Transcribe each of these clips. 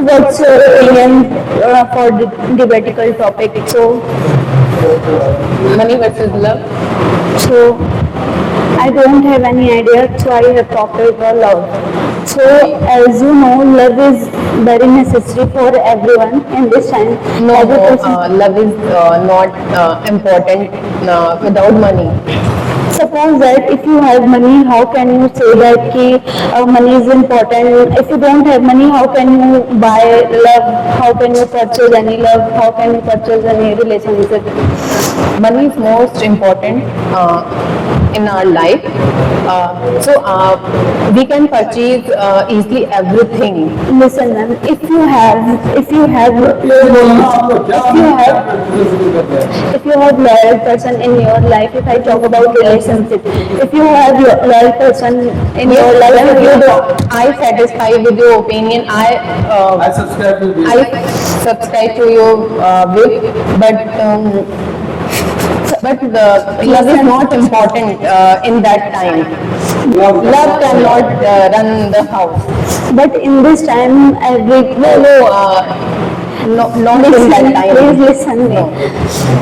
what's your opinion for the debatable topic? So, Money versus love. so I don't have any idea. So I have talked about love. So as you know, love is very necessary for everyone in this time. No, Every no, person. love is not important without money. Suppose that if you have money, how can you say that money is important? If you don't have money, how can you buy love? How can you purchase any love? How can you purchase any relationship? Money is most important in our life. So we can purchase easily everything. Listen, ma'am. If you have loyal person in your life, if I talk about relationship, if you have your loyal person in your life, When if you you don't, I satisfy with your opinion. I subscribe to this. I subscribe to your way, but love is not important in that time. Love cannot run the house. but in this time, No, not in that time. please listen me. No.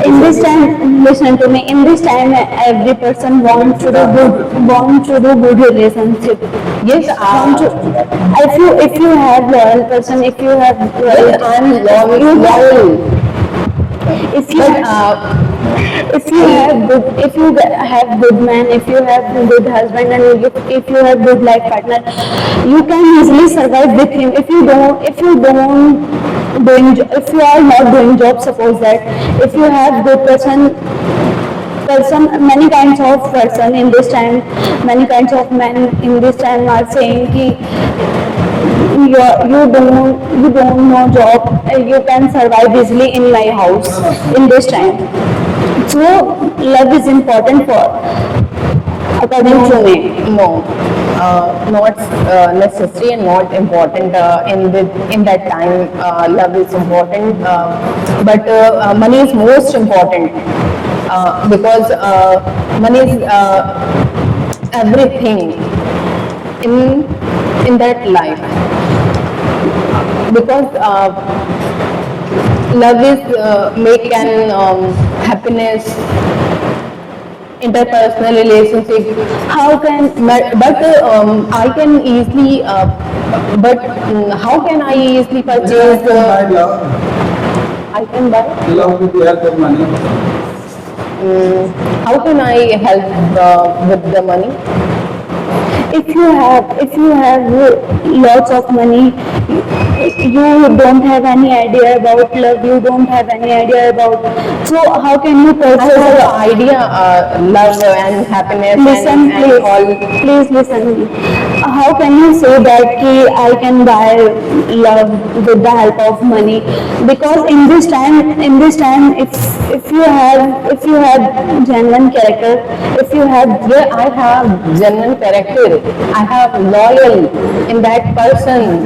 In this time, listen to me. In this time, every person wants to do good relationship. Yes, Want to, if you have loyal person, if you have yes, loyal, I'm loyal. if you But if you have good man, if you have good husband, and if you have good life partner, you can easily survive with him. If you are not doing job, suppose that if you have good person, many kinds of person in this time, many kinds of men in this time are saying ki you don't know job, you can survive easily in my house in this time. So love is important for according to me. no, not necessary and not important in that time. Love is important, but money is most important because money is everything in that life. Because love is make an happiness, interpersonal relationship. How can But I can easily, how can I easily purchase? My love, I can buy. love with the help of money. How can I help with the money? if you have lots of money, you don't have any idea about love, you don't have any idea about, so how can you I purchase have a an idea, love and happiness listen and please, all. please listen. How can you say that I can buy love with the help of money? Because in this time, if you have genuine character, if you have Yeah, I have genuine character. I have loyal in that person.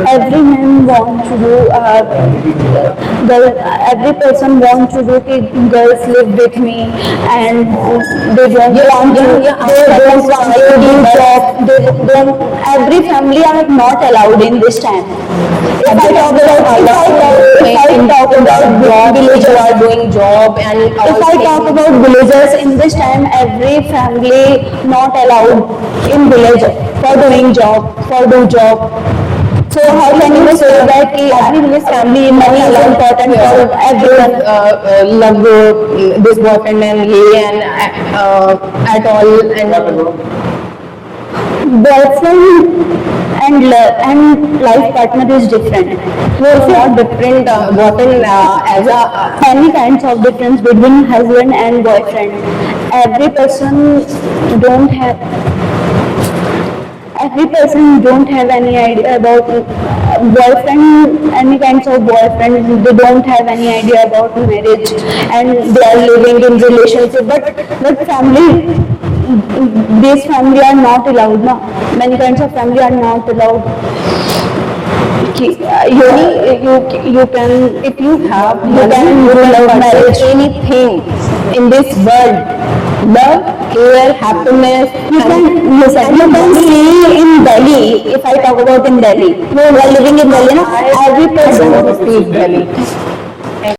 every man want to do girl, every person want to do कि girls live with me and they don't want to they don't want to do job, they don't, every family are not allowed in this time. If I talk about Village villagers, are doing job and if I talk about villagers in this time, every family not allowed in village for doing job, for do job. So how can you say that every village family money is important for everyone? love this boyfriend and Lily and at all and Boyfriend and life partner is different. it's not different. Boyfriend as a Many kinds of difference between husband and boyfriend. Every person don't have every person don't have any idea about boyfriend, any kinds of boyfriend, they don't have any idea about marriage and they are living in relationship, but family, these family are not allowed, no, many kinds of family are not allowed. You can, if you have you can do love marriage. anything in this world, love, care, happiness. You can listen. You can see in Delhi. If I talk about in Delhi, we are living in Delhi. No, every I don't person. speak Delhi.